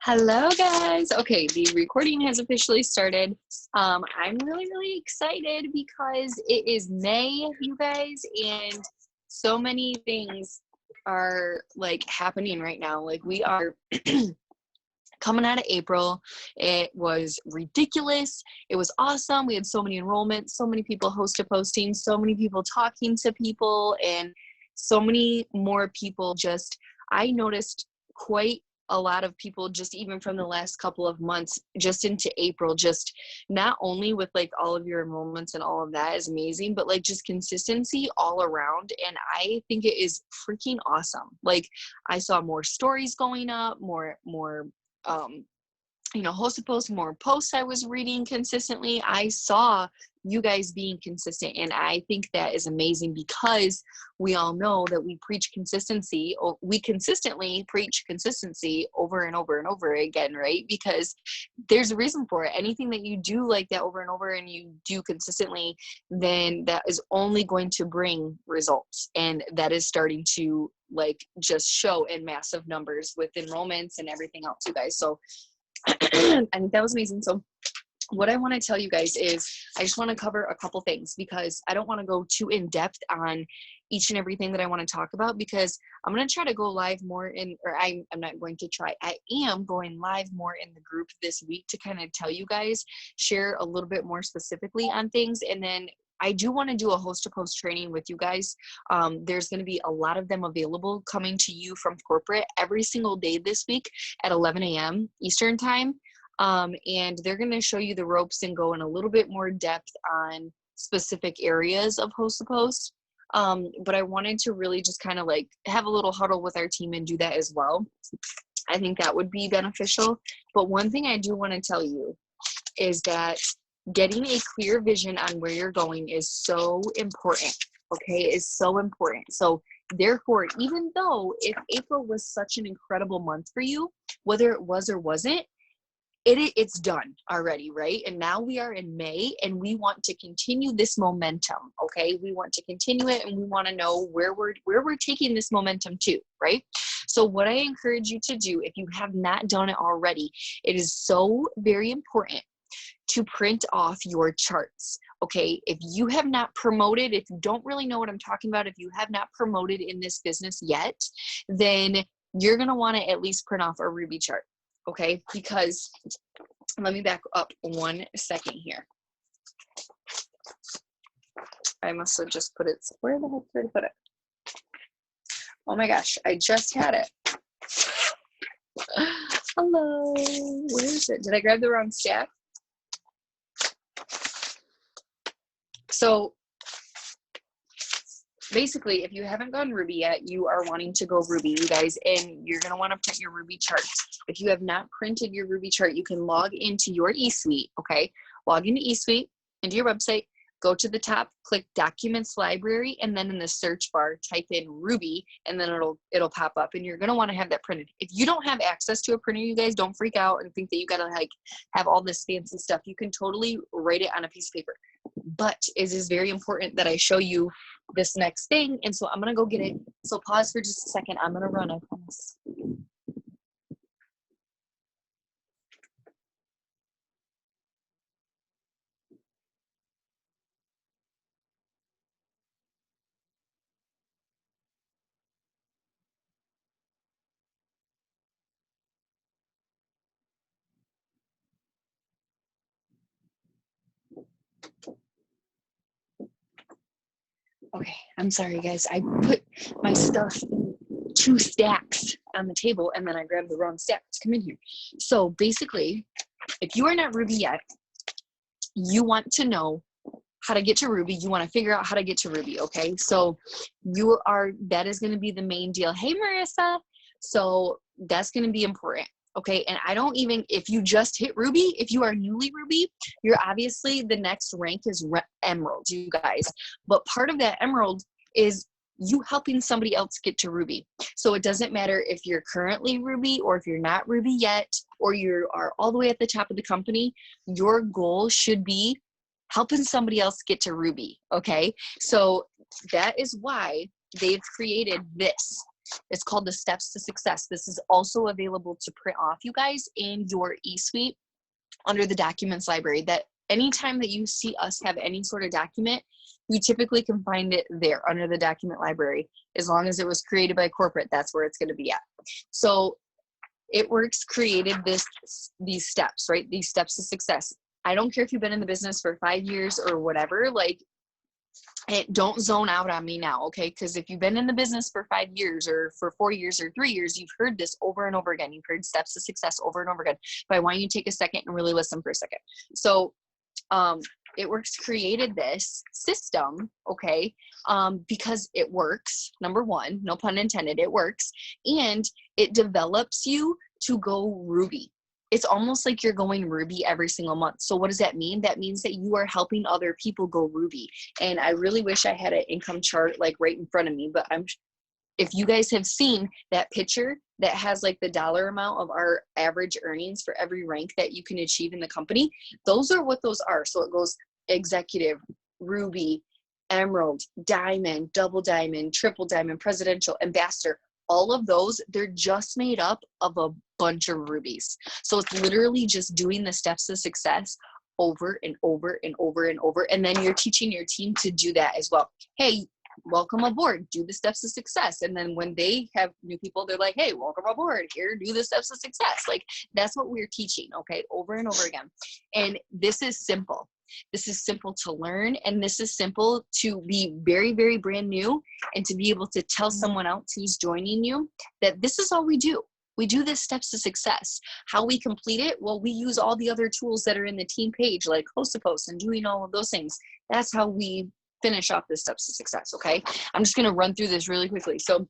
Hello, guys. Okay, the recording has officially started. I'm really excited because it is May, you guys, and so many things are like happening right now. Like we are coming out of April. It was ridiculous. It was awesome. We had so many enrollments, so many people hosted postings, so many people talking to people, and so many more people just, I noticed quite a lot of people just even from the last couple of months just into April, just not only with like all of your enrollments and all of that is amazing, but like just consistency all around. And I think it is freaking awesome. Like I saw more stories going up, more um, hosted posts, more posts I was reading consistently. I saw you guys being consistent, and I think that is amazing because we all know that we preach consistency, or we consistently preach consistency over and over and over again, right? Because there's a reason for it. Anything that you do like that over and over and you do consistently, then that is only going to bring results, and that is starting to like just show in massive numbers with enrollments and everything else, you guys. So I think that was amazing. So what I want to tell you guys is I just want to cover a couple things because I don't want to go too in depth on each and everything that I want to talk about, because I'm going to try to go live more I'm not going to try. I am going live more in the group this week to kind of tell you guys, share a little bit more specifically on things. And then I do want to do a host to post training with you guys. There's going to be a lot of them available coming to you from corporate every single day this week at 11 a.m. Eastern time. And they're going to show you the ropes and go in a little bit more depth on specific areas of host to post. But I wanted to really just kind of like have a little huddle with our team and do that as well. I think that would be beneficial. But one thing I do want to tell you is that getting a clear vision on where you're going is so important. Okay, is so important. So therefore, even though if April was such an incredible month for you, whether it was or wasn't, it's done already, right? And now we are in May and we want to continue this momentum. Okay, we want to continue it, and we want to know where we're taking this momentum to, right? So what I encourage you to do, if you have not done it already, it is so very important to print off your charts. Okay, if you have not promoted, if you don't really know what I'm talking about, if you have not promoted in this business yet, then you're going to want to at least print off a Ruby chart. Okay, because let me back up 1 second here. I must have just put it, where the heck did I put it? Oh my gosh, I just had it. Hello, where is it? Did I grab the wrong stack? So basically, if you haven't gone Ruby yet, you are wanting to go Ruby, you guys, and you're going to want to print your Ruby chart. If you have not printed your Ruby chart, you can log into your eSuite, okay? Log into eSuite, into your website, go to the top, click Documents Library, and then in the search bar, type in Ruby, and then it'll pop up, and you're going to want to have that printed. If you don't have access to a printer, you guys, don't freak out and think that you got to like have all this fancy stuff. You can totally write it on a piece of paper. But it is very important that I show you this next thing, and so I'm going to go get it. So pause for just a second. I'm going to run, I promise. Okay, I'm sorry, guys. I put my stuff in 2 stacks on the table, and then I grabbed the wrong stack to come in here. So basically, if you are not Ruby yet, you want to know how to get to Ruby. You want to figure out how to get to Ruby, okay? So that is going to be the main deal. Hey, Marissa. So that's going to be important. Okay, and I don't even, if you just hit Ruby, if you are newly Ruby, you're obviously, the next rank is Emerald, you guys. But part of that Emerald is you helping somebody else get to Ruby. So it doesn't matter if you're currently Ruby or if you're not Ruby yet, or you are all the way at the top of the company, your goal should be helping somebody else get to Ruby, okay? So that is why they've created this. It's called the Steps to Success. This is also available to print off, you guys, in your eSuite under the documents library. That anytime that you see us have any sort of document, you typically can find it there under the document library. As long as it was created by corporate, that's where it's going to be at. So It Works created these steps, right? These steps to success. I don't care if you've been in the business for 5 years or whatever, like, don't zone out on me now, okay? Because if you've been in the business for 5 years or for 4 years or 3 years, you've heard this over and over again. You've heard steps to success over and over again. But I want you to take a second and really listen for a second. So It Works created this system, okay, because it works, number one, no pun intended, it works, and it develops you to go Ruby. It's almost like you're going Ruby every single month. So what does that mean? That means that you are helping other people go Ruby. And I really wish I had an income chart like right in front of me, but if you guys have seen that picture that has like the dollar amount of our average earnings for every rank that you can achieve in the company, those are what those are. So it goes executive, Ruby, emerald, diamond, double diamond, triple diamond, presidential, ambassador. All of those, they're just made up of a bunch of rubies. So it's literally just doing the steps to success over and over and over and over. And then you're teaching your team to do that as well. Hey, welcome aboard, do the steps to success. And then when they have new people, they're like, hey, welcome aboard, here, do the steps to success. Like, that's what we're teaching, okay, over and over again. And this is simple. This is simple to learn, and this is simple to be very, very brand new and to be able to tell someone else who's joining you that this is all we do. We do the steps to success. How we complete it? Well, we use all the other tools that are in the team page, like Host and doing all of those things. That's how we finish off the steps to success, okay? I'm just going to run through this really quickly. So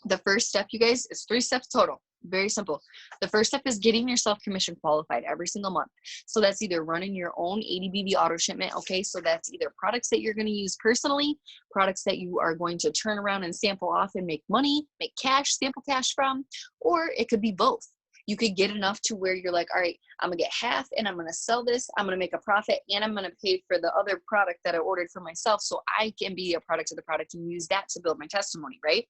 the first step, you guys, is 3 steps total. Very simple. The first step is getting yourself commission qualified every single month. So that's either running your own ADBB auto shipment, okay? So that's either products that you're going to use personally, products that you are going to turn around and sample off and make money, make cash, sample cash from, or it could be both. You could get enough to where you're like, all right, I'm going to get half and I'm going to sell this. I'm going to make a profit and I'm going to pay for the other product that I ordered for myself so I can be a product of the product and use that to build my testimony, right?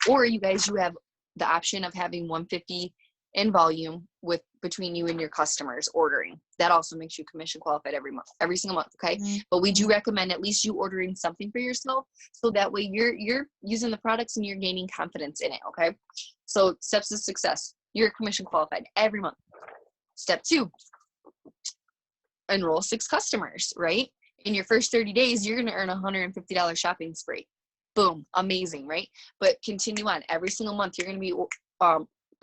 Or you guys, you have the option of having 150 in volume between you and your customers ordering. That also makes you commission qualified every month, every single month, okay? Mm-hmm. But we do recommend at least you ordering something for yourself so that way you're using the products and you're gaining confidence in it, okay? So steps to success. You're commission qualified every month. Step 2, enroll 6 customers, right? In your first 30 days, you're going to earn a $150 shopping spree. Boom, amazing, right? But continue on. Every single month, you're going to be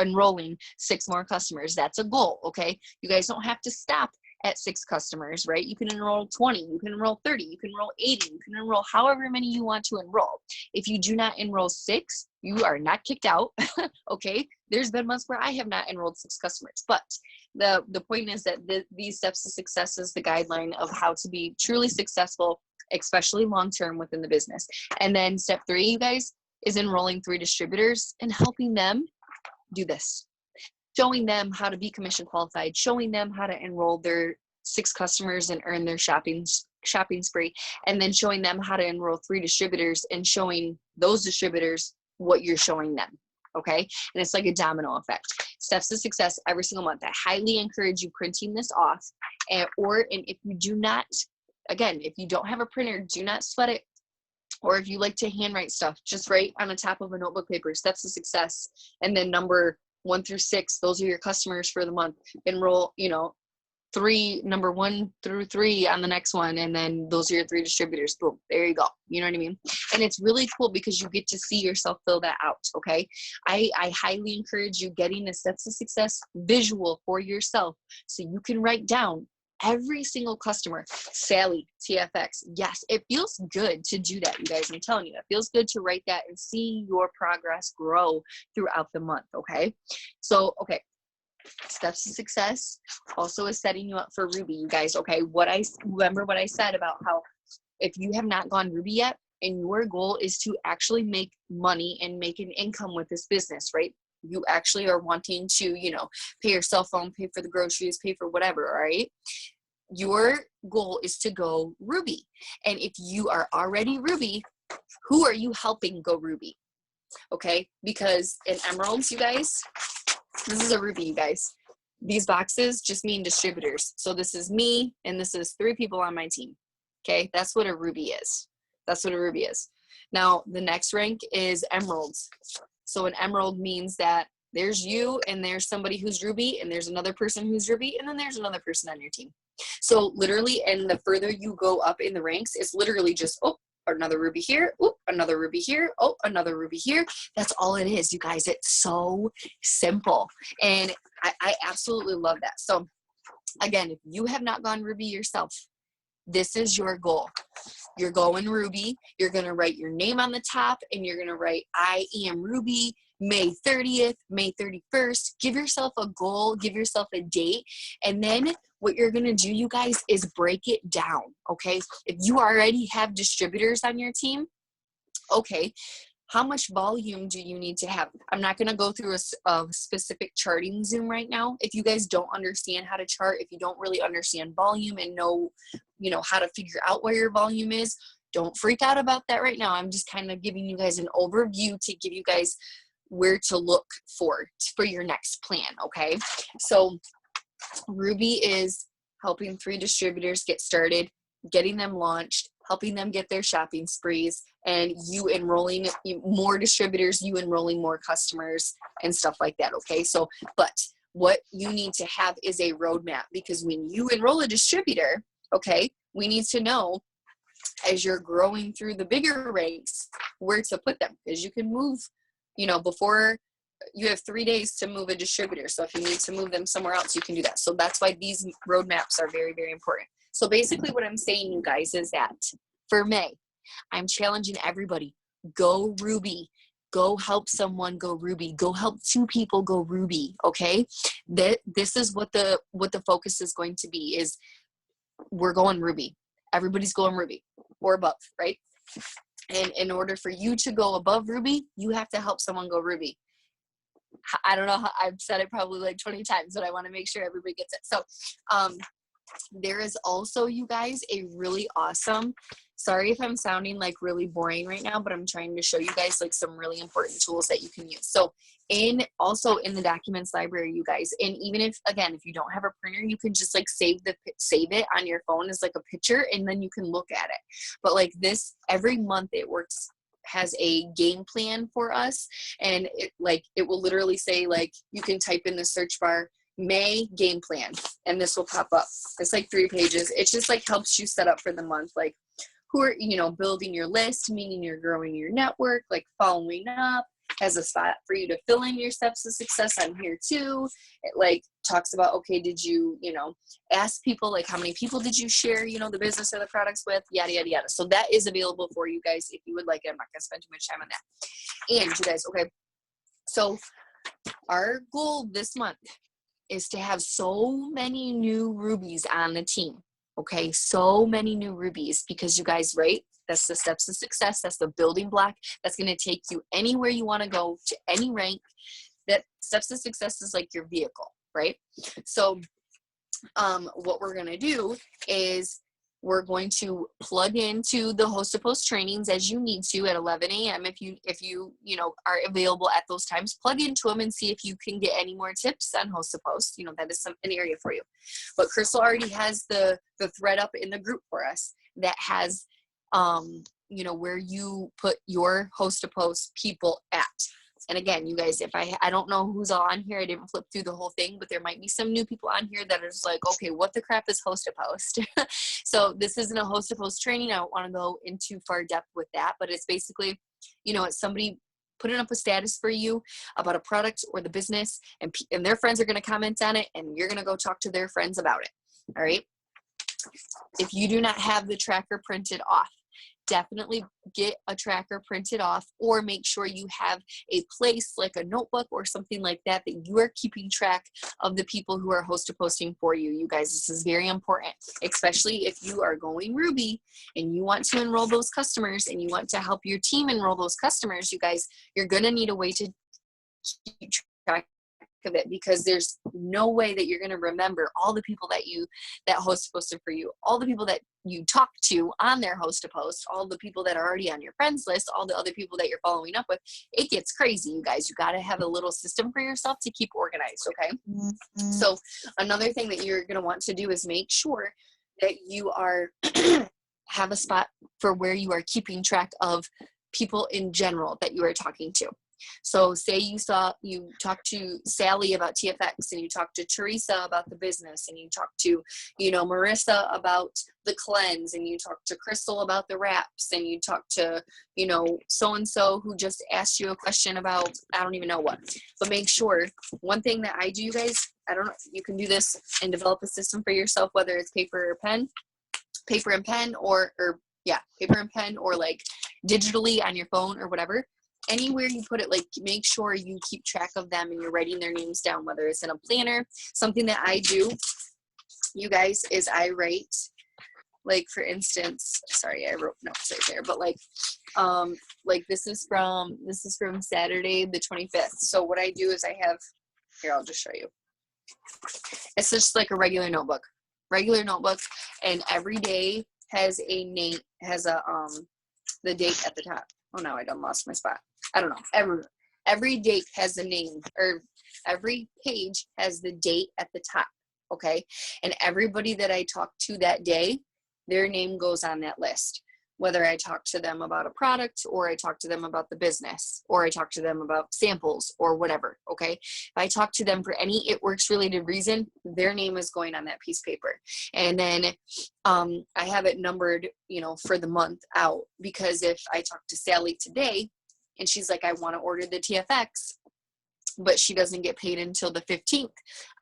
enrolling 6 more customers. That's a goal, okay? You guys don't have to stop at 6 customers, right? You can enroll 20, you can enroll 30, you can enroll 80, you can enroll however many you want to enroll. If you do not enroll 6, you are not kicked out, okay? There's been months where I have not enrolled 6 customers, but the point is that these steps to success is the guideline of how to be truly successful, especially long-term within the business. And then step 3, you guys, is enrolling 3 distributors and helping them do this. Showing them how to be commission qualified, showing them how to enroll their 6 customers and earn their shopping spree, and then showing them how to enroll 3 distributors and showing those distributors what you're showing them, okay? And it's like a domino effect. Steps to success every single month. I highly encourage you printing this off, and if you do not, again, if you don't have a printer, do not sweat it. Or if you like to handwrite stuff, just write on the top of a notebook paper, steps to success, and then number 1 through 6, those are your customers for the month. Enroll, number 1 through 3 on the next one, and then those are your 3 distributors. Boom, there you go. You know what I mean? And it's really cool because you get to see yourself fill that out, okay? I highly encourage you getting the steps to success visual for yourself so you can write down every single customer. Sally, TFX. Yes, it feels good to do that, you guys. I'm telling you, it feels good to write that and see your progress grow throughout the month, okay? So, okay, steps to success also is setting you up for Ruby, you guys, okay? Remember what I said about how if you have not gone Ruby yet and your goal is to actually make money and make an income with this business, right? You actually are wanting to, pay your cell phone, pay for the groceries, pay for whatever, all right? Your goal is to go Ruby. And if you are already Ruby, who are you helping go Ruby? okay? Because in emeralds, you guys, this is a ruby, you guys. These boxes just mean distributors. So this is me, and this is 3 people on my team, okay? That's what a ruby is. That's what a ruby is. Now, the next rank is emeralds. So an emerald means that there's you, and there's somebody who's ruby, and there's another person who's ruby, and then there's another person on your team. So literally, and the further you go up in the ranks, it's literally just, oh, another ruby here, oh, another ruby here, oh, another ruby here. That's all it is, you guys. It's so simple. And I absolutely love that. So again, if you have not gone ruby yourself, this is your goal. You're going ruby. You're going to write your name on the top, and you're going to write, I am ruby, May 30th, May 31st. Give yourself a goal, give yourself a date. And then what you're going to do, you guys, is break it down. Okay. If you already have distributors on your team, okay, how much volume do you need to have? I'm not going to go through a specific charting Zoom right now. If you guys don't understand how to chart, if you don't really understand volume and know, how to figure out where your volume is, don't freak out about that right now. I'm just kind of giving you guys an overview to give you guys where to look for your next plan. Okay. So Ruby is helping 3 distributors get started, getting them launched, helping them get their shopping sprees, and you enrolling more distributors, you enrolling more customers and stuff like that. Okay. So, but what you need to have is a roadmap, because when you enroll a distributor, okay, we need to know as you're growing through the bigger ranks where to put them, because you can move, before you have 3 days to move a distributor. So if you need to move them somewhere else, you can do that. So that's why these roadmaps are very, very important. So basically what I'm saying, you guys, is that for May, I'm challenging everybody, go ruby. Go help someone go ruby. Go help 2 people go ruby. Okay. This is what the focus is going to be, is we're going ruby. Everybody's going ruby or above, right? And in order for you to go above ruby, you have to help someone go ruby. I don't know how, I've said it probably like 20 times, but I want to make sure everybody gets it. So there is also, you guys, a really awesome, sorry if I'm sounding like really boring right now, but I'm trying to show you guys like some really important tools that you can use. So also in the documents library, you guys, and even if you don't have a printer, you can just like save it on your phone as like a picture, and then you can look at it. But like this, every month it has a game plan for us, and it will literally say, like, you can type in the search bar May game plan, and this will pop up. It's like 3 pages. It just like helps you set up for the month, like who are, building your list, meaning you're growing your network, like following up, has a spot for you to fill in your steps of success on here too. It like talks about, okay, did you, ask people, like how many people did you share, the business or the products with, yada, yada, yada. So that is available for you guys if you would like it. I'm not going to spend too much time on that. And you guys, okay, so our goal this month is to have so many new rubies on the team. Okay, so many new rubies, because you guys, right? That's the steps of success. That's the building block. That's going to take you anywhere you want to go, to any rank. That steps of success is like your vehicle, right? So what we're going to do is we're going to plug into the Host to Post trainings as you need to at 11 a.m. If you are available at those times, plug into them and see if you can get any more tips on Host to Post. That is an area for you. But Crystal already has the thread up in the group for us that has, where you put your Host to Post people at. And again, you guys, if I don't know who's all on here, I didn't flip through the whole thing, but there might be some new people on here that are just like, okay, what the crap is Host to Post? So this isn't a Host to Post training. I don't want to go into far depth with that, but it's basically, it's somebody putting up a status for you about a product or the business, and their friends are going to comment on it, and you're going to go talk to their friends about it. All right. If you do not have the tracker printed off, definitely get a tracker printed off, or make sure you have a place like a notebook or something like that you are keeping track of the people who are Host to Posting for you. You guys, this is very important, especially if you are going ruby and you want to enroll those customers and you want to help your team enroll those customers. You guys, you're going to need a way to keep track of it, because there's no way that you're going to remember all the people that host posted for you, all the people that you talk to on their host to post, all the people that are already on your friends list, all the other people that you're following up with. It gets crazy, you guys. You got to have a little system for yourself to keep organized. Okay. Mm-hmm. So another thing that you're going to want to do is make sure that you are have a spot for where you are keeping track of people in general that you are talking to. So say you talked to Sally about TFX, and you talked to Teresa about the business, and you talked to, Marissa about the cleanse, and you talked to Crystal about the wraps, and you talked to, so-and-so who just asked you a question about, I don't even know what. But make sure, one thing that I do, you guys, I don't know, you can do this and develop a system for yourself, whether it's paper and pen or like digitally on your phone or whatever. Anywhere you put it, like, make sure you keep track of them and you're writing their names down, whether it's in a planner. Something that I do, you guys, is I write, like, for instance, sorry, I wrote notes right there, but like this is from Saturday the 25th. So what I do is I have, here, I'll just show you. It's just like a regular notebook, and every day has a name, has a the date at the top. Oh no, I done lost my spot. I don't know. Every date has a name, or every page has the date at the top. Okay. And everybody that I talk to that day, their name goes on that list. Whether I talk to them about a product, or I talk to them about the business, or I talk to them about samples or whatever. Okay. If I talk to them for any It Works related reason, their name is going on that piece of paper. And then I have it numbered, for the month out, because if I talk to Sally today and she's like, I want to order the TFX, but she doesn't get paid until the 15th,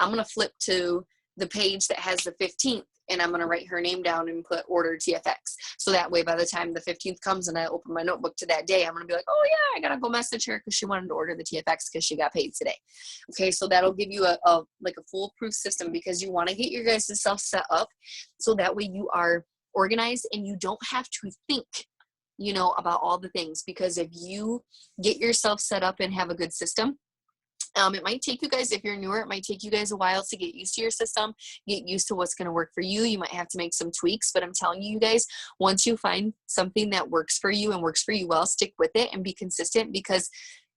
I'm going to flip to the page that has the 15th. And I'm going to write her name down and put order TFX. So that way, by the time the 15th comes and I open my notebook to that day, I'm going to be like, oh yeah, I got to go message her because she wanted to order the TFX because she got paid today. Okay. So that'll give you a foolproof system, because you want to get your guys' self set up. So that way you are organized and you don't have to think, about all the things, because if you get yourself set up and have a good system, it might take you guys, if you're newer, it might take you guys a while to get used to your system, get used to what's going to work for you. You might have to make some tweaks, but I'm telling you guys, once you find something that works for you and works for you well, stick with it and be consistent, because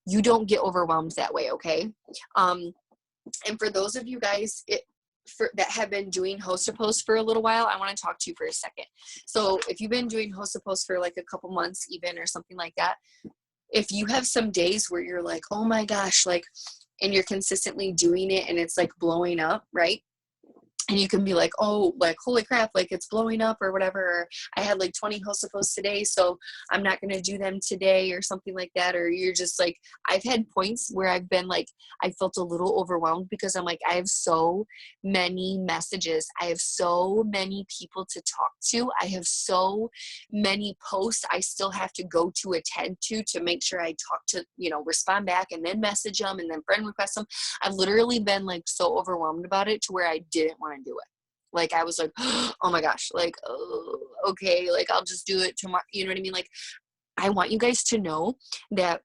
you don't get overwhelmed that way. Okay. And for those of you guys that have been doing host to post for a little while, I want to talk to you for a second. So if you've been doing host to post for like a couple months even, or something like that, if you have some days where you're like, oh my gosh, and you're consistently doing it and it's like blowing up, right? And you can be like, oh, like, holy crap, like it's blowing up or whatever. Or I had like 20 host posts today, so I'm not going to do them today or something like that. Or you're just like, I've had points where I've been like, I felt a little overwhelmed, because I'm like, I have so many messages. I have so many people to talk to. I have so many posts I still have to go to attend to make sure I talk to, respond back and then message them and then friend request them. I've literally been like so overwhelmed about it to where I didn't want to do it. Like I was like, oh my gosh, like, oh, okay, like I'll just do it tomorrow. You know what I mean? Like, I want you guys to know that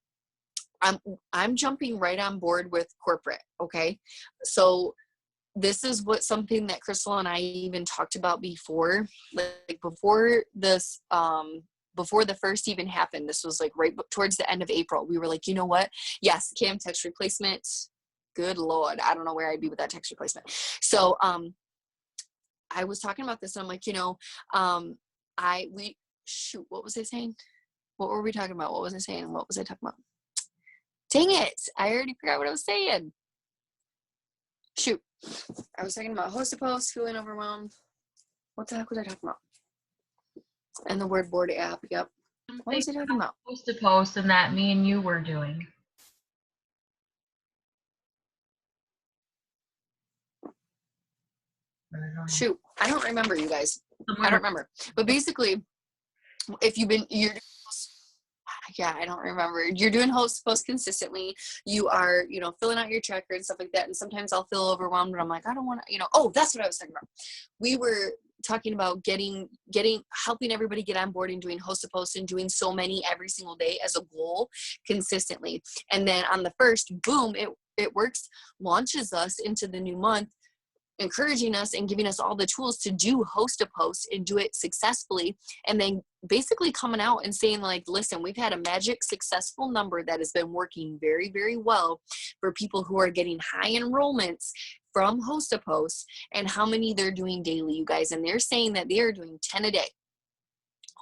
I'm jumping right on board with corporate. Okay. So this is something that Crystal and I even talked about before, like before this, before the first even happened. This was like right towards the end of April. We were like, you know what? Yes, Cam text replacement. Good Lord. I don't know where I'd be with that text replacement. So, I was talking about this and I'm like, what was I saying? What were we talking about? What was I saying? What was I talking about? Dang it. I already forgot what I was saying. Shoot. I was talking about host to post, feeling overwhelmed. What the heck was I talking about? And the word board app. Yep. What was I talking about? Host to post, and that me and you were doing. Shoot. I don't remember, you guys. I don't remember. But basically, if I don't remember. You're doing host post consistently. You are, filling out your tracker and stuff like that. And sometimes I'll feel overwhelmed, but I'm like, I don't want to, oh, that's what I was talking about. We were talking about helping everybody get on board and doing host to post and doing so many every single day as a goal consistently. And then on the first, boom, It Works launches us into the new month, encouraging us and giving us all the tools to do host a post and do it successfully. And then basically coming out and saying like, listen, we've had a magic successful number that has been working very, very well for people who are getting high enrollments from host a post, and how many they're doing daily, you guys. And they're saying that they are doing 10 a day.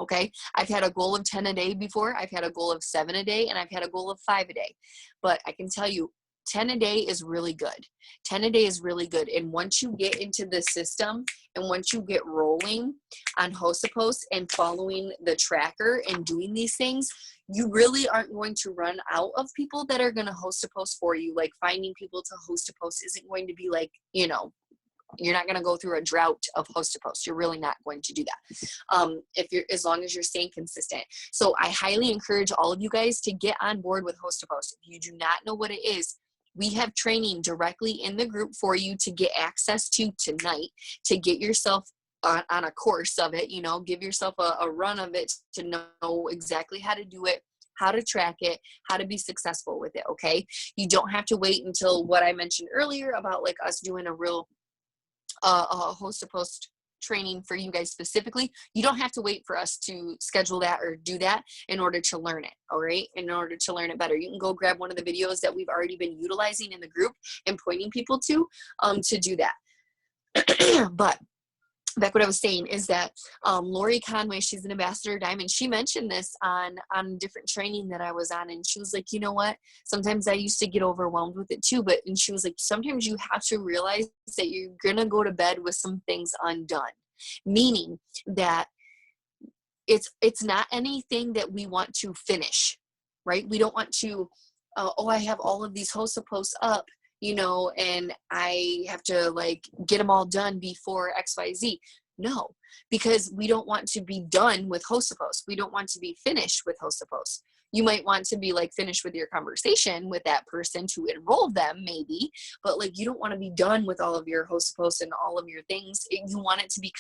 Okay. I've had a goal of 10 a day before. I've had a goal of 7 a day, and I've had a goal of 5 a day. But I can tell you, 10 a day is really good. 10 a day is really good. And once you get into the system and once you get rolling on host a post and following the tracker and doing these things, you really aren't going to run out of people that are going to host a post for you. Like finding people to host a post isn't going to be like, you know, you're not going to go through a drought of host to post. You're really not going to do that. As long as you're staying consistent. So I highly encourage all of you guys to get on board with host to post. If you do not know what it is, we have training directly in the group for you to get access to tonight, to get yourself on a course of it, you know, give yourself a run of it to know exactly how to do it, how to track it, how to be successful with it. Okay. You don't have to wait until what I mentioned earlier about like us doing a real host to post training for you guys specifically. You don't have to wait for us to schedule that or do that in order to learn it. All right. In order to learn it better, you can go grab one of the videos that we've already been utilizing in the group and pointing people to do that. But back what I was saying is that Lori Conway, she's an ambassador Diamond. She mentioned this on different training that I was on, and she was like, you know what? Sometimes I used to get overwhelmed with it too, and she was like, sometimes you have to realize that you're gonna go to bed with some things undone, meaning that it's not anything that we want to finish, right? We don't want to, I have all of these host of posts up, you know, and I have to like get them all done before XYZ. No, because we don't want to be done with host of posts. We don't want to be finished with host of posts. You might want to be like finished with your conversation with that person to enroll them maybe, but like you don't want to be done with all of your host posts and all of your things. You want it to be,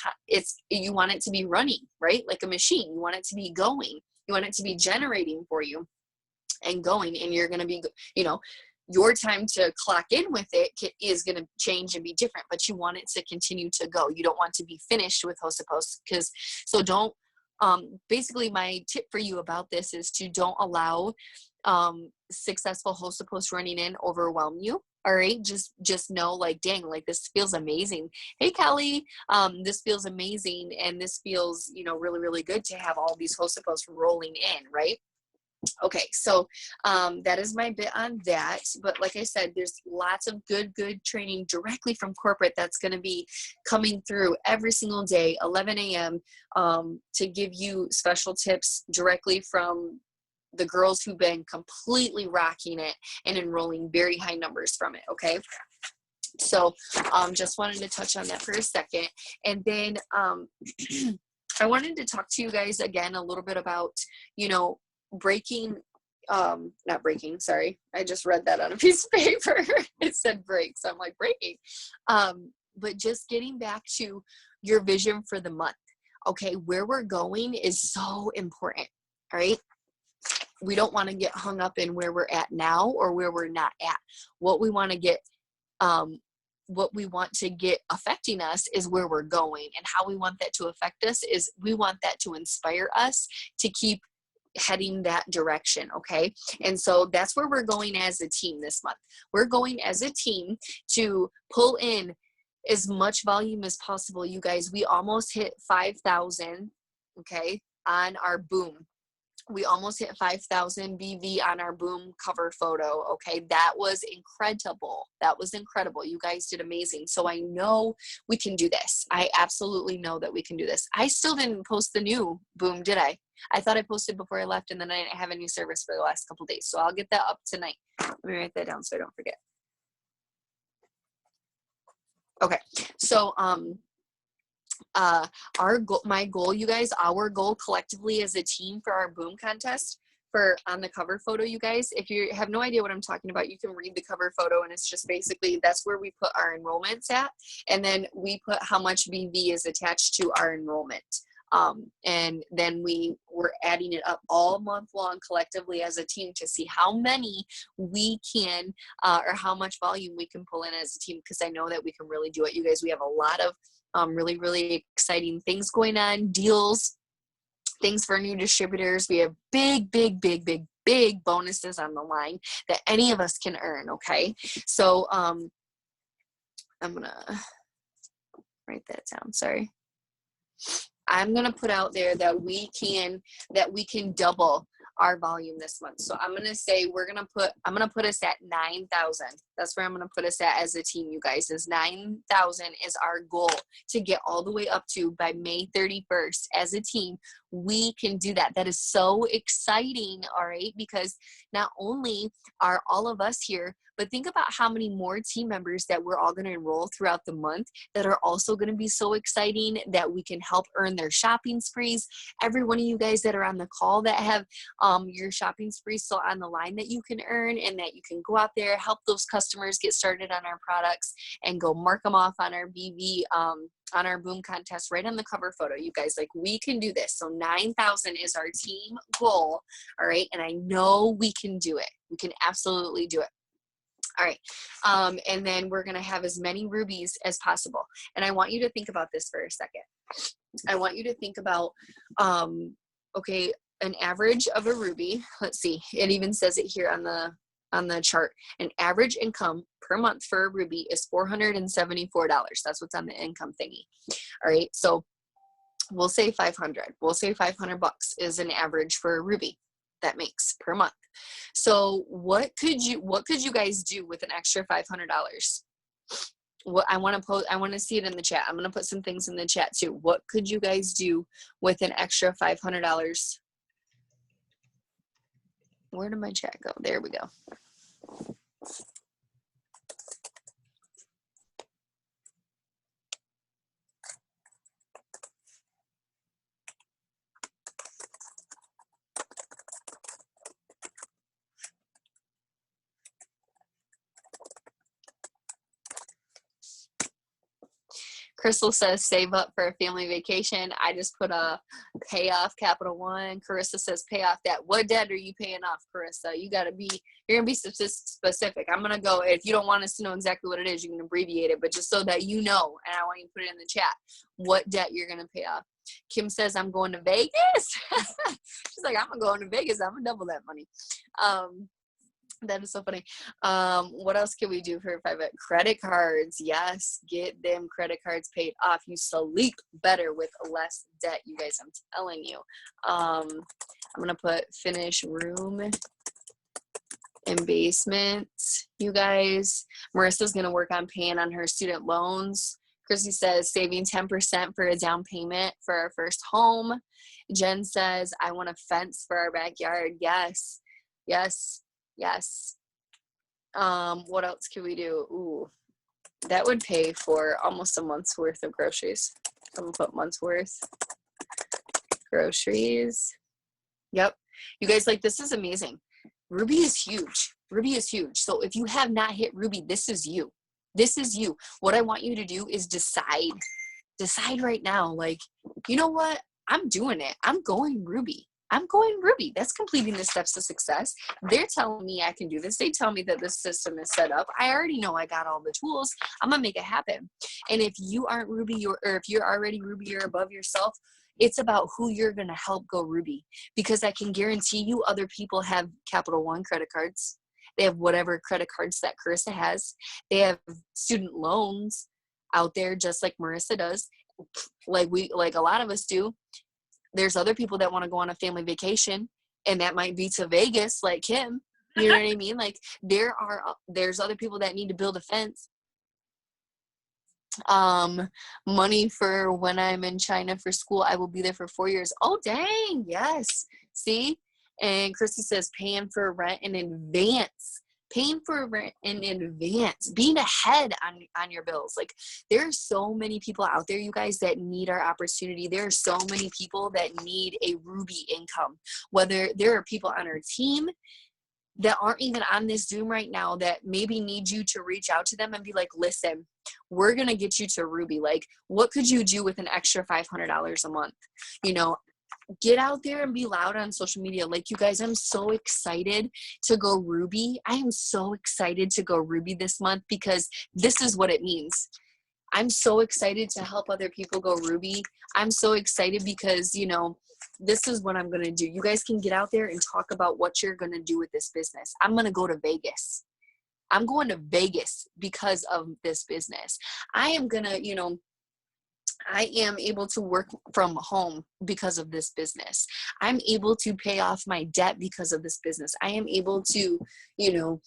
you want it to be running, right? Like a machine. You want it to be going. You want it to be generating for you and going, and you're going to be, you know, your time to clock in with it is going to change and be different, but you want it to continue to go. You don't want to be finished with host to post don't, basically my tip for you about this is to don't allow successful host to post running in overwhelm you. All right. Just know like, dang, like this feels amazing. Hey, Kelly, this feels amazing. And this feels, you know, really, really good to have all these host to posts rolling in. Right. Okay, so that is my bit on that. But like I said, there's lots of good training directly from corporate that's going to be coming through every single day, 11 a.m. To give you special tips directly from the girls who've been completely rocking it and enrolling very high numbers from it. Okay. So just wanted to touch on that for a second. And then I wanted to talk to you guys again a little bit about, you know, not breaking, sorry. I just read that on a piece of paper. It said break, so I'm like breaking. But just getting back to your vision for the month. Okay, where we're going is so important, all right? We don't want to get hung up in where we're at now or where we're not at. What we want to get affecting us is where we're going, and how we want that to affect us is we want that to inspire us to keep heading that direction. Okay. And so that's where we're going as a team this month. We're going as a team to pull in as much volume as possible. You guys, we almost hit 5,000. Okay. On our boom. We almost hit 5,000 BV on our boom cover photo. Okay. That was incredible. That was incredible. You guys did amazing. So I know we can do this. I absolutely know that we can do this. I still didn't post the new boom, did I? I thought I posted before I left, and then I didn't have any service for the last couple days. So I'll get that up tonight. Let me write that down so I don't forget. Okay. So, my goal, you guys, our goal collectively as a team for our boom contest for on the cover photo, you guys, if you have no idea what I'm talking about, you can read the cover photo, and it's just basically, that's where we put our enrollments at. And then we put how much BV is attached to our enrollment. And then we were adding it up all month long collectively as a team to see how many we can, or how much volume we can pull in as a team, because I know that we can really do it. You guys, we have a lot of really, really exciting things going on, deals, things for new distributors. We have big bonuses on the line that any of us can earn. Okay. So, I'm going to write that down. Sorry. I'm going to put out there that we can double our volume this month. So I'm going to say I'm going to put us at 9,000. That's where I'm going to put us at as a team, you guys, is 9,000 is our goal to get all the way up to by May 31st as a team. We can do that. That is so exciting. All right. Because not only are all of us here, but think about how many more team members that we're all going to enroll throughout the month that are also going to be so exciting that we can help earn their shopping sprees. Every one of you guys that are on the call that have your shopping sprees still on the line that you can earn, and that you can go out there, help those customers get started on our products and go mark them off on our BV, on our boom contest right on the cover photo. You guys, like, we can do this. So 9,000 is our team goal. All right. And I know we can do it. We can absolutely do it. All right. And then we're going to have as many rubies as possible. And I want you to think about this for a second. I want you to think about, okay, an average of a ruby. Let's see. It even says it here on the chart. An average income per month for a ruby is $474. That's what's on the income thingy. All right. So we'll say 500. We'll say $500 is an average for a ruby that makes per month. So what could you guys do with an extra $500? What I want to see it in the chat. I'm going to put some things in the chat too. What could you guys do with an extra $500? Where did my chat go? There we go. Crystal says save up for a family vacation. I just put a pay off Capital One. Carissa says pay off that. What debt are you paying off, Carissa? You're going to be specific. I'm going to go, if you don't want us to know exactly what it is, you can abbreviate it, but just so that you know, and I want you to put it in the chat, what debt you're going to pay off. Kim says, I'm going to Vegas. She's like, I'm going to Vegas. I'm going to double that money. That is so funny. What else can we do for private credit cards? Yes, get them credit cards paid off. You sleep better with less debt, you guys. I'm telling you. I'm gonna put finish room and basement, you guys. Marissa's gonna work on paying on her student loans. Chrissy says saving 10% for a down payment for our first home. Jen says I want a fence for our backyard. Yes. What else can we do? Ooh, that would pay for almost a month's worth of groceries. I'm gonna put month's worth groceries. Yep. You guys, like, this is amazing. Ruby is huge. So if you have not hit Ruby, this is you. What I want you to do is decide right now. Like, you know what? I'm doing it. I'm going Ruby. That's completing the steps to success. They're telling me I can do this. They tell me that this system is set up. I already know I got all the tools. I'm going to make it happen. And if you aren't Ruby, or if you're already Ruby, you're above yourself, it's about who you're going to help go Ruby. Because I can guarantee you other people have Capital One credit cards. They have whatever credit cards that Carissa has. They have student loans out there, just like Marissa does. Like a lot of us do. There's other people that want to go on a family vacation, and that might be to Vegas, like Kim. You know what I mean? Like, there's other people that need to build a fence. Money for when I'm in China for school. I will be there for 4 years. Oh, dang. Yes. See? And Christy says paying for rent in advance. Being ahead on your bills. Like, there are so many people out there, you guys, that need our opportunity. There are so many people that need a Ruby income. Whether there are people on our team that aren't even on this Zoom right now that maybe need you to reach out to them and be like, listen, we're going to get you to Ruby. Like, what could you do with an extra $500 a month? You know, get out there and be loud on social media. Like, you guys, I'm so excited to go Ruby. I am so excited to go Ruby this month because this is what it means. I'm so excited to help other people go Ruby. I'm so excited because, you know, this is what I'm going to do. You guys can get out there and talk about what you're going to do with this business. I'm going to go to Vegas. I'm going to Vegas because of this business. I am going to, you know, I am able to work from home because of this business. I'm able to pay off my debt because of this business. I am able to, you know,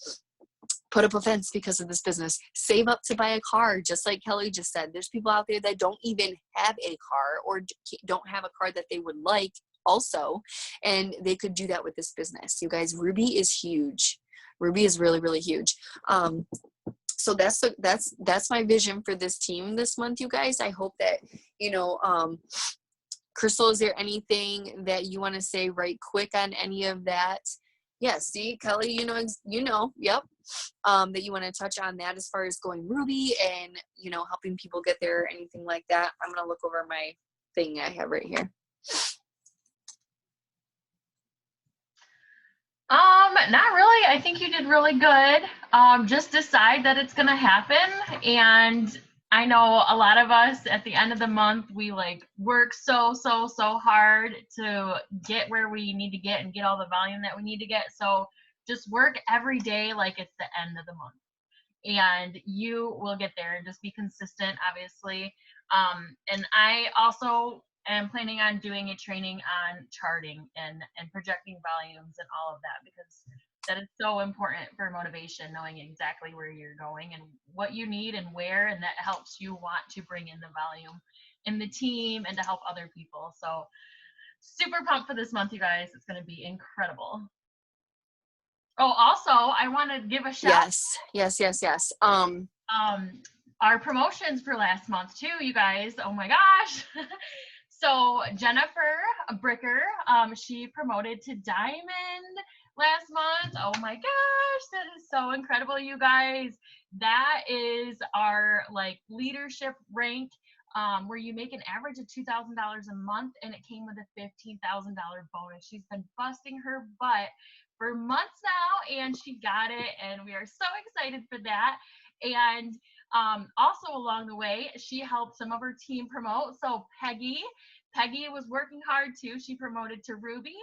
put up a fence because of this business, save up to buy a car. Just like Kelly just said, there's people out there that don't even have a car or don't have a car that they would like also. And they could do that with this business. You guys, Ruby is huge. Ruby is really, really huge. So that's my vision for this team this month, you guys. I hope that, you know, Crystal, is there anything that you want to say right quick on any of that? Yeah, see, Kelly, yep. That you want to touch on that as far as going Ruby and, you know, helping people get there or anything like that. I'm going to look over my thing I have right here. Not really. I think you did really good. Just decide that it's going to happen. And I know a lot of us at the end of the month, we like work so hard to get where we need to get and get all the volume that we need to get. So just work every day like it's the end of the month, and you will get there, and just be consistent, obviously. And I also am planning on doing a training on charting and projecting volumes and all of that, because that is so important for motivation, knowing exactly where you're going and what you need and where, and that helps you want to bring in the volume in the team and to help other people. So super pumped for this month, you guys. It's going to be incredible. Oh, also, I want to give a shout. Yes. Our promotions for last month too, you guys. Oh my gosh. So Jennifer Bricker, she promoted to Diamond last month. Oh my gosh, that is so incredible, you guys. That is our like leadership rank, where you make an average of $2,000 a month, and it came with a $15,000 bonus. She's been busting her butt for months now, and she got it, and we are so excited for that. And also along the way, she helped some of her team promote. So Peggy was working hard too. She promoted to Ruby.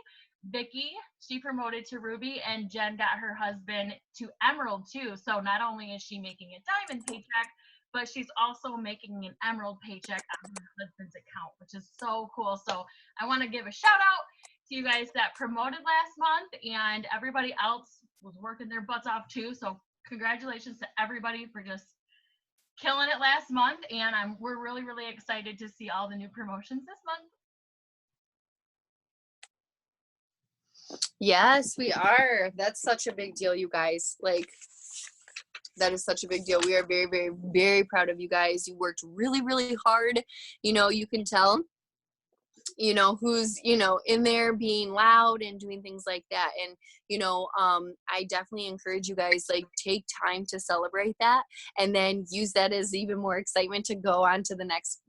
Vicky, she promoted to Ruby, and Jen got her husband to Emerald too. So not only is she making a diamond paycheck, but she's also making an emerald paycheck on her husband's account, which is so cool. So I want to give a shout out to you guys that promoted last month, and everybody else was working their butts off too. So congratulations to everybody for just killing it last month, and we're really, really excited to see all the new promotions this month. Yes, we are. That's such a big deal, you guys. Like, that is such a big deal. We are very, very, very proud of you guys. You worked really, really hard. You know, you can tell, you know, who's, you know, in there being loud and doing things like that. And, you know, I definitely encourage you guys, like, take time to celebrate that, and then use that as even more excitement to go on to the next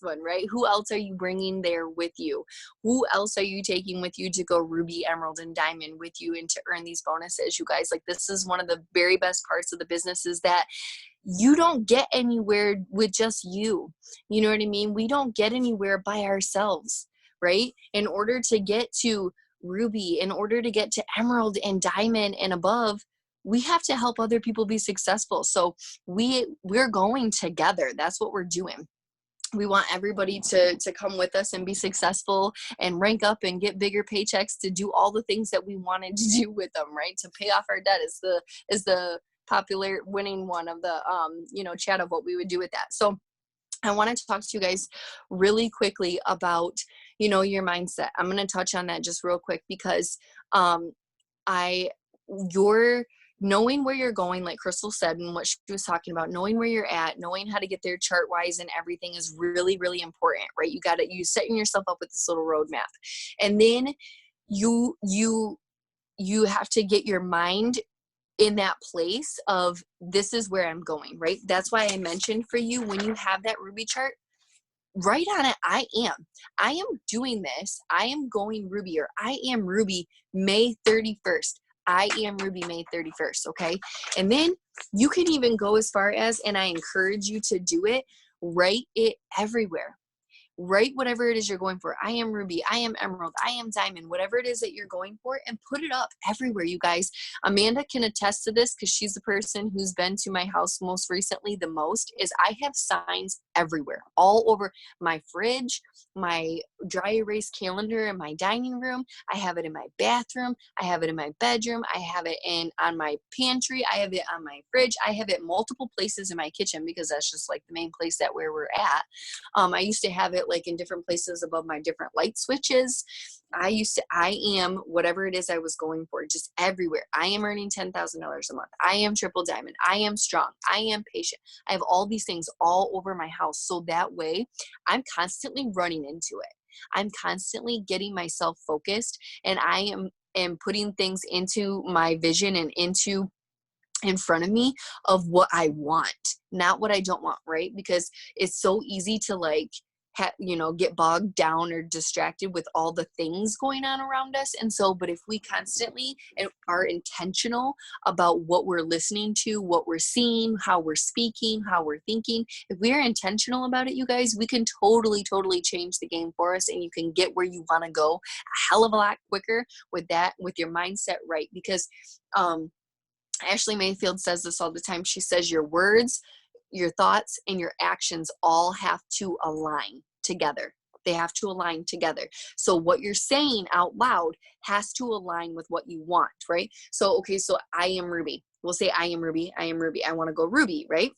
one, right? Who else are you bringing there with you? Who else are you taking with you to go Ruby, Emerald, and Diamond with you and to earn these bonuses, you guys? Like, this is one of the very best parts of the business, is that you don't get anywhere with just you. You know what I mean? We don't get anywhere by ourselves, right? In order to get to Ruby, in order to get to Emerald and Diamond and above, we have to help other people be successful. So we're going together. That's what we're doing. We want everybody to come with us and be successful and rank up and get bigger paychecks, to do all the things that we wanted to do with them, right? To pay off our debt is the popular winning one of the chat of what we would do with that. So I want to talk to you guys really quickly about, you know, your mindset. I'm going to touch on that just real quick, because you're knowing where you're going, like Crystal said, and what she was talking about, knowing where you're at, knowing how to get there chart wise and everything is really, really important, right? You setting yourself up with this little roadmap, and then you you have to get your mind in that place of this is where I'm going, right? That's why I mentioned for you, when you have that Ruby chart, write on it, I am doing this. I am going Ruby, or I am Ruby May 31st. I am Ruby May 31st. Okay. And then you can even go as far as, and I encourage you to do it, write it everywhere. Write whatever it is you're going for. I am Ruby, I am Emerald, I am Diamond, whatever it is that you're going for, and put it up everywhere, you guys. Amanda can attest to this because she's the person who's been to my house most recently the most, is I have signs everywhere, all over my fridge, my dry erase calendar in my dining room. I have it in my bathroom. I have it in my bedroom. I have it on my pantry. I have it on my fridge. I have it multiple places in my kitchen because that's just like the main place that where we're at. I used to have it like in different places above my different light switches. I am whatever it is I was going for, just everywhere. I am earning $10,000 a month. I am triple diamond. I am strong. I am patient. I have all these things all over my house. So that way I'm constantly running into it. I'm constantly getting myself focused, and I am putting things into my vision and into in front of me of what I want, not what I don't want, right? Because it's so easy to like, get bogged down or distracted with all the things going on around us. And so, but if we constantly are intentional about what we're listening to, what we're seeing, how we're speaking, how we're thinking, if we are intentional about it, you guys, we can totally change the game for us, and you can get where you want to go a hell of a lot quicker with that, with your mindset right. Because, Ashley Mayfield says this all the time. She says your words, your thoughts, and your actions all have to align together. They have to align together. So what you're saying out loud has to align with what you want, right? So, okay, so I am Ruby. We'll say I am Ruby. I am Ruby. I want to go Ruby, right?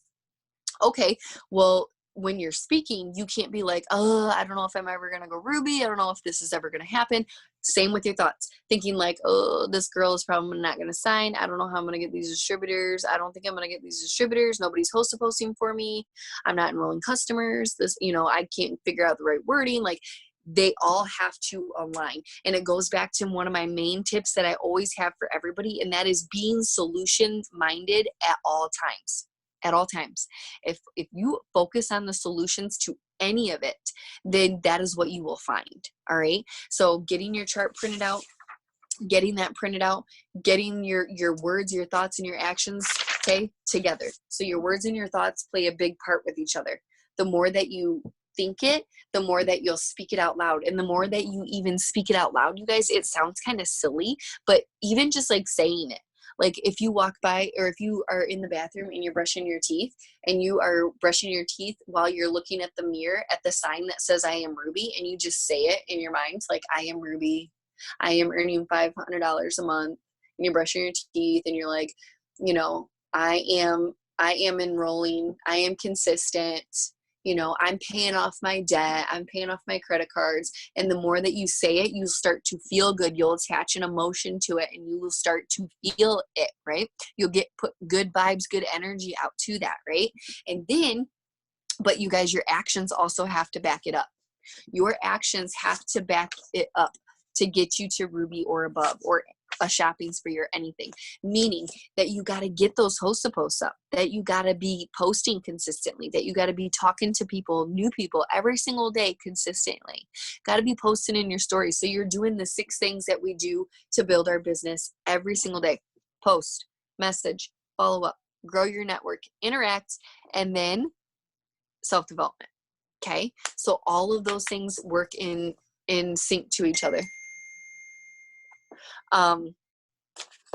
Okay, well, when you're speaking, you can't be like, oh, I don't know if I'm ever going to go Ruby. I don't know if this is ever going to happen. Same with your thoughts. Thinking like, oh, this girl is probably not going to sign. I don't know how I'm going to get these distributors. I don't think I'm going to get these distributors. Nobody's posting for me. I'm not enrolling customers. I can't figure out the right wording. Like, they all have to align. And it goes back to one of my main tips that I always have for everybody, and that is being solutions minded at all times. At all times. If you focus on the solutions to any of it, then that is what you will find. All right. So getting your chart printed out, getting your words, your thoughts, and your actions, okay, together. So your words and your thoughts play a big part with each other. The more that you think it, the more that you'll speak it out loud. And the more that you even speak it out loud, you guys, it sounds kind of silly, but even just like saying it. Like if you walk by, or if you are in the bathroom and you're brushing your teeth, and you are brushing your teeth while you're looking at the mirror at the sign that says I am Ruby, and you just say it in your mind, like, I am Ruby, I am earning $500 a month, and you're brushing your teeth and you're like, I am enrolling, I am consistent, I'm paying off my debt, I'm paying off my credit cards. And the more that you say it, you'll start to feel good. You'll attach an emotion to it, and you will start to feel it, right? You'll put good vibes, good energy out to that, right? And then, but you guys, your actions also have to back it up. Your actions have to back it up to get you to Ruby or above, or a shopping spree or anything. Meaning that you got to get those host posts up, that you got to be posting consistently, that you got to be talking to people, new people every single day consistently. Got to be posting in your stories. So you're doing the 6 things that we do to build our business every single day. Post, message, follow up, grow your network, interact, and then self-development. Okay. So all of those things work in sync to each other.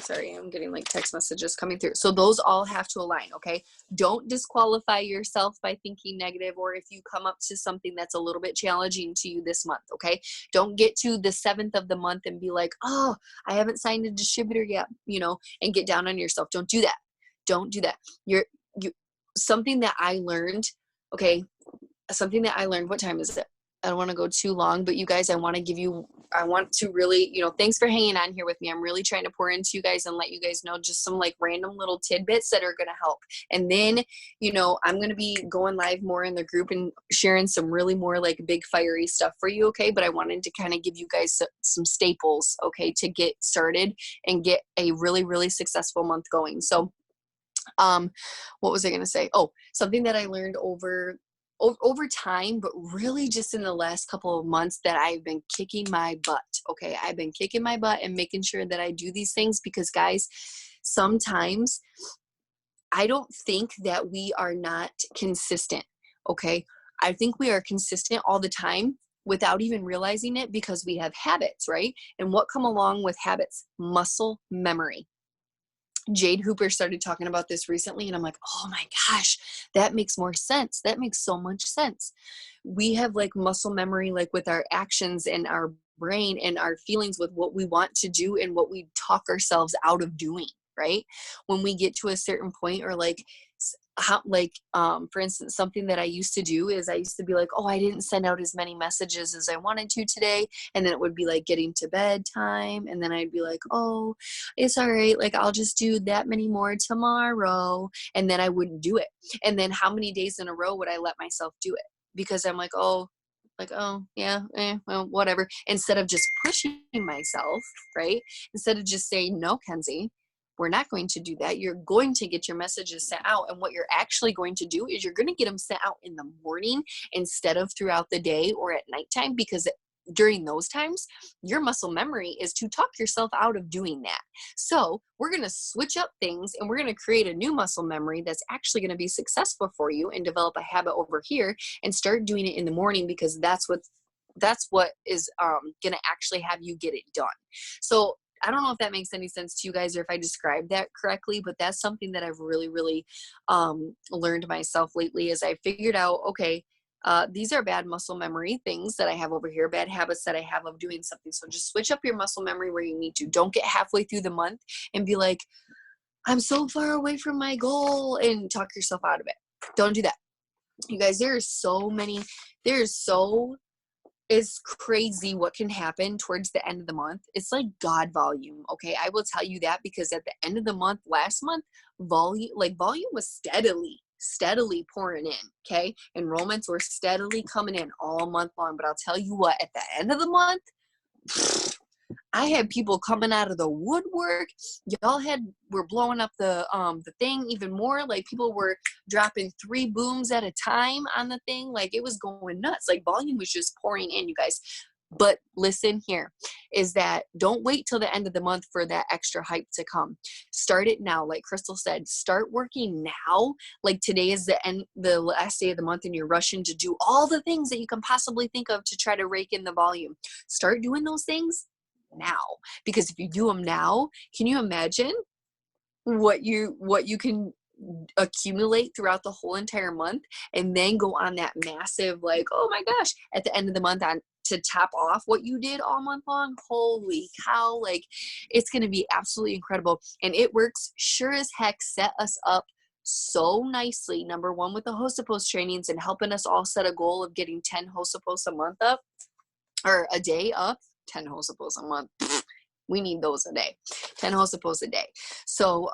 Sorry, I'm getting like text messages coming through. So those all have to align, okay? Don't disqualify yourself by thinking negative, or if you come up to something that's a little bit challenging to you this month, okay? Don't get to the 7th of the month and be like, oh, I haven't signed a distributor yet, and get down on yourself. Don't do that. Don't do that. Something that I learned, okay, what time is it? I don't want to go too long, but you guys, I want to really, thanks for hanging on here with me. I'm really trying to pour into you guys and let you guys know just some like random little tidbits that are going to help. And then, I'm going to be going live more in the group and sharing some really more like big fiery stuff for you. Okay. But I wanted to kind of give you guys some staples, okay, to get started and get a really, really successful month going. So, what was I going to say? Oh, something that I learned over time, but really just in the last couple of months, that I've been kicking my butt. Okay. I've been kicking my butt and making sure that I do these things because, guys, sometimes I don't think that we are not consistent. Okay. I think we are consistent all the time without even realizing it because we have habits, right? And what come along with habits? Muscle memory. Jade Hooper started talking about this recently, and I'm like, oh my gosh, that makes more sense. That makes so much sense. We have like muscle memory, like with our actions and our brain and our feelings with what we want to do and what we talk ourselves out of doing, right? When we get to a certain point, or like, for instance, something that I used to do is I used to be like, oh, I didn't send out as many messages as I wanted to today. And then it would be like getting to bed time. And then I'd be like, oh, it's all right. Like, I'll just do that many more tomorrow. And then I wouldn't do it. And then how many days in a row would I let myself do it? Because I'm like, oh, yeah, well, whatever. Instead of just pushing myself, right? Instead of just saying, no, Kenzie, we're not going to do that. You're going to get your messages sent out. And what you're actually going to do is you're going to get them sent out in the morning instead of throughout the day or at nighttime, because during those times, your muscle memory is to talk yourself out of doing that. So we're going to switch up things and we're going to create a new muscle memory that's actually going to be successful for you and develop a habit over here and start doing it in the morning, because that's what is going to actually have you get it done. So I don't know if that makes any sense to you guys or if I described that correctly, but that's something that I've really, really learned myself lately. Is I figured out, okay, these are bad muscle memory things that I have over here, bad habits that I have of doing something. So just switch up your muscle memory where you need to. Don't get halfway through the month and be like, I'm so far away from my goal, and talk yourself out of it. Don't do that. You guys, it's crazy what can happen towards the end of the month. It's like God volume. Okay. I will tell you that, because at the end of the month, last month, volume was steadily pouring in. Okay. Enrollments were steadily coming in all month long. But I'll tell you what, at the end of the month, I had people coming out of the woodwork. Y'all were blowing up the thing even more. Like, people were dropping 3 booms at a time on the thing. Like, it was going nuts. Like, volume was just pouring in, you guys. But listen here, is that don't wait till the end of the month for that extra hype to come. Start it now. Like Crystal said, start working now. Like, today is the last day of the month, and you're rushing to do all the things that you can possibly think of to try to rake in the volume. Start doing those things now, because if you do them now, can you imagine what you can accumulate throughout the whole entire month, and then go on that massive, like, oh my gosh, at the end of the month to top off what you did all month long. Holy cow. Like, it's going to be absolutely incredible. And it works sure as heck, set us up so nicely. Number one, with the Host-A-Post trainings and helping us all set a goal of getting 10 Host-A-Posts a month up, or a day up. 10 Host-A-Posts a month. We need those a day. 10 Host-A-Posts a day. So,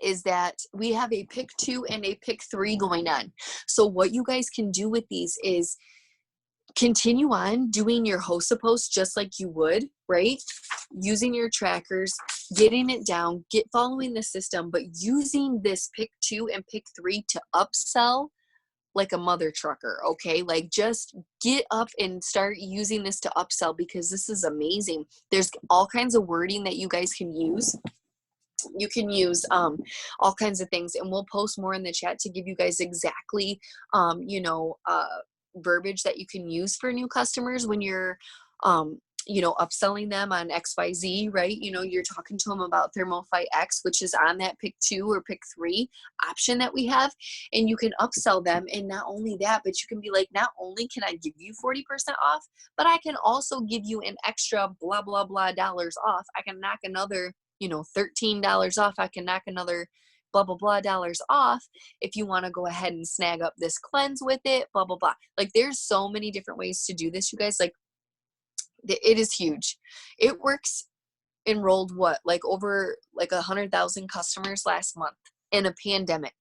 is that we have a pick 2 and a pick 3 going on. So what you guys can do with these is continue on doing your Host-A-Posts just like you would, right? Using your trackers, getting it down, following the system, but using this pick 2 and pick 3 to upsell like a mother trucker. Okay. Like, just get up and start using this to upsell, because this is amazing. There's all kinds of wording that you guys can use. You can use all kinds of things, and we'll post more in the chat to give you guys exactly verbiage that you can use for new customers when you're upselling them on XYZ, right? You're talking to them about ThermoFight X, which is on that pick 2 or pick 3 option that we have, and you can upsell them. And not only that, but you can be like, not only can I give you 40% off, but I can also give you an extra blah, blah, blah dollars off. I can knock another $13 off. I can knock another blah, blah, blah dollars off if you want to go ahead and snag up this cleanse with it, blah, blah, blah. Like there's so many different ways to do this, you guys. Like it is huge. It works. Enrolled like over like 100,000 customers last month in a pandemic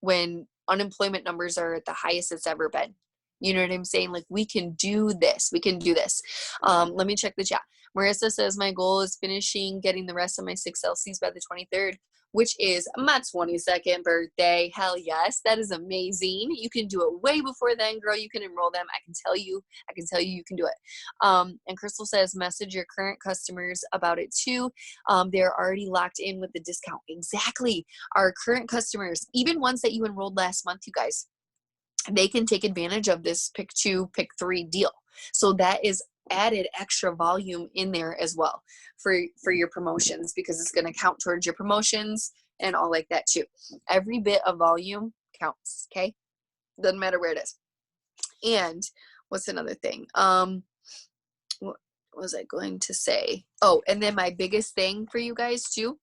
when unemployment numbers are at the highest it's ever been. You know what I'm saying? Like we can do this. We can do this. Let me check the chat. Marissa says my goal is getting the rest of my 6 LCs by the 23rd, which is my 22nd birthday. Hell yes. That is amazing. You can do it way before then, girl. You can enroll them. I can tell you you can do it. And Crystal says message your current customers about it too. They're already locked in with the discount. Exactly. Our current customers, even ones that you enrolled last month, you guys, they can take advantage of this pick 2, pick 3 deal. So that is added extra volume in there as well for your promotions, because it's going to count towards your promotions and all like that too. Every bit of volume counts. Okay. Doesn't matter where it is. And what's another thing? What was I going to say? Oh, and then my biggest thing for you guys too,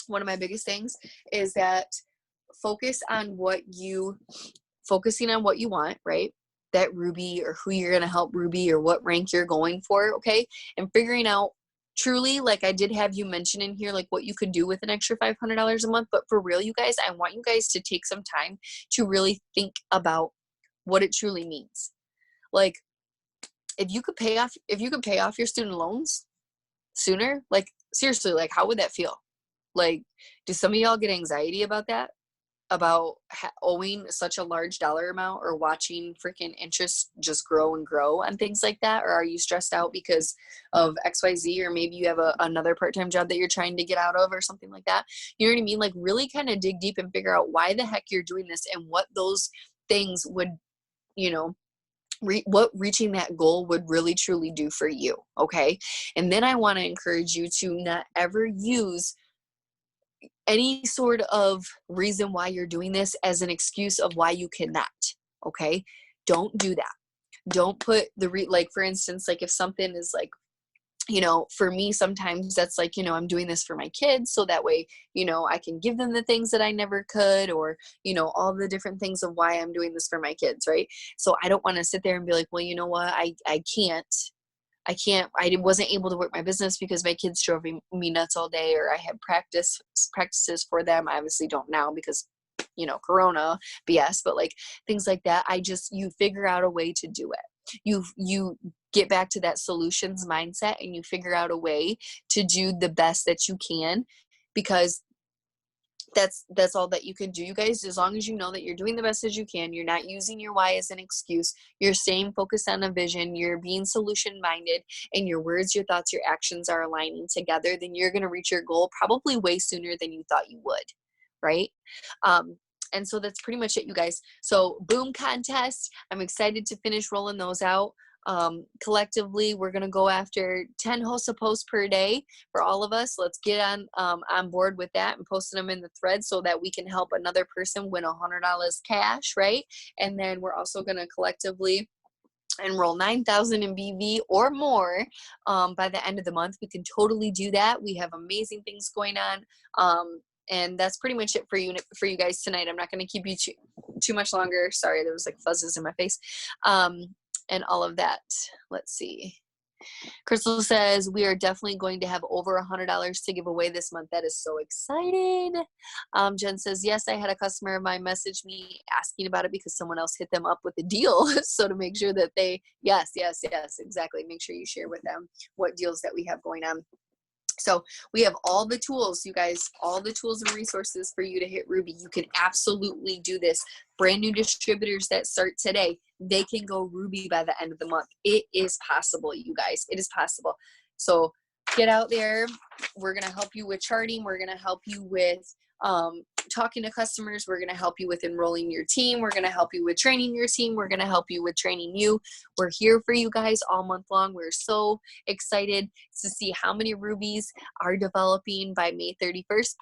one of my biggest things is that focusing on what you want, right? That Ruby, or who you're going to help Ruby, or what rank you're going for. Okay. And figuring out truly, like I did have you mention in here, like what you could do with an extra $500 a month. But for real, you guys, I want you guys to take some time to really think about what it truly means. Like if you could pay off your student loans sooner, like seriously, like how would that feel? Like, do some of y'all get anxiety about that? About owing such a large dollar amount, or watching freaking interest just grow and grow and things like that? Or are you stressed out because of XYZ, or maybe you have another part-time job that you're trying to get out of or something like that? You know what I mean? Like really kind of dig deep and figure out why the heck you're doing this and what those things would, what reaching that goal would really truly do for you. Okay. And then I want to encourage you to not ever use any sort of reason why you're doing this as an excuse of why you cannot. Okay. Don't do that. Don't put like, for instance, like if something is like, for me, sometimes that's like, I'm doing this for my kids. So that way, I can give them the things that I never could, or, all the different things of why I'm doing this for my kids. Right. So I don't want to sit there and be like, well, you know what? I wasn't able to work my business because my kids drove me nuts all day, or I had practices for them. I obviously don't now because, Corona BS, but like things like that. You figure out a way to do it. You get back to that solutions mindset, and you figure out a way to do the best that you can, because that's all that you can do, you guys. As long as you know that you're doing the best as you can, you're not using your why as an excuse, you're staying focused on a vision, you're being solution minded, and your words, your thoughts, your actions are aligning together, then you're going to reach your goal probably way sooner than you thought you would. Right. And so that's pretty much it, you guys. So boom contest. I'm excited to finish rolling those out. Collectively, we're going to go after 10 hosts a post per day for all of us. Let's get on board with that and posting them in the thread so that we can help another person win $100 cash, right? And then we're also going to collectively enroll 9,000 in BV or more by the end of the month. We can totally do that. We have amazing things going on. And that's pretty much it for you guys tonight. I'm not going to keep you too much longer. Sorry, there was like fuzzes in my face. And all of that. Let's see. Crystal says, we are definitely going to have over $100 to give away this month. That is so exciting. Jen says, yes, I had a customer of mine message me asking about it because someone else hit them up with a deal. So to make sure that yes, exactly. Make sure you share with them what deals that we have going on. So we have all the tools, you guys, all the tools and resources for you to hit Ruby. You can absolutely do this. Brand new distributors that start today, they can go Ruby by the end of the month. It is possible, you guys. It is possible. So get out there. We're going to help you with charting. We're going to help you with talking to customers. We're going to help you with enrolling your team. We're going to help you with training your team. We're going to help you with training you. We're here for you guys all month long. We're so excited to see how many Rubies are developing by May 31st,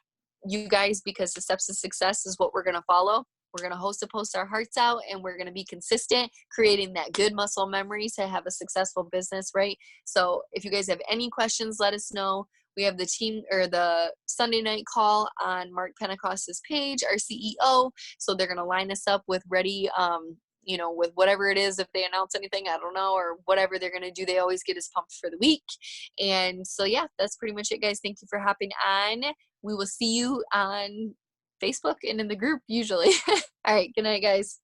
you guys, because the steps of success is what we're going to follow. We're going to host to post our hearts out, and we're going to be consistent, creating that good muscle memory to have a successful business, right? So if you guys have any questions, let us know. We have the team or the Sunday night call on Mark Pentecost's page, our CEO. So they're going to line us up with ready, you know, with whatever it is, if they announce anything, I don't know, or whatever they're going to do, they always get us pumped for the week. And so, yeah, that's pretty much it, guys. Thank you for hopping on. We will see you on Facebook and in the group usually. All right. Good night, guys.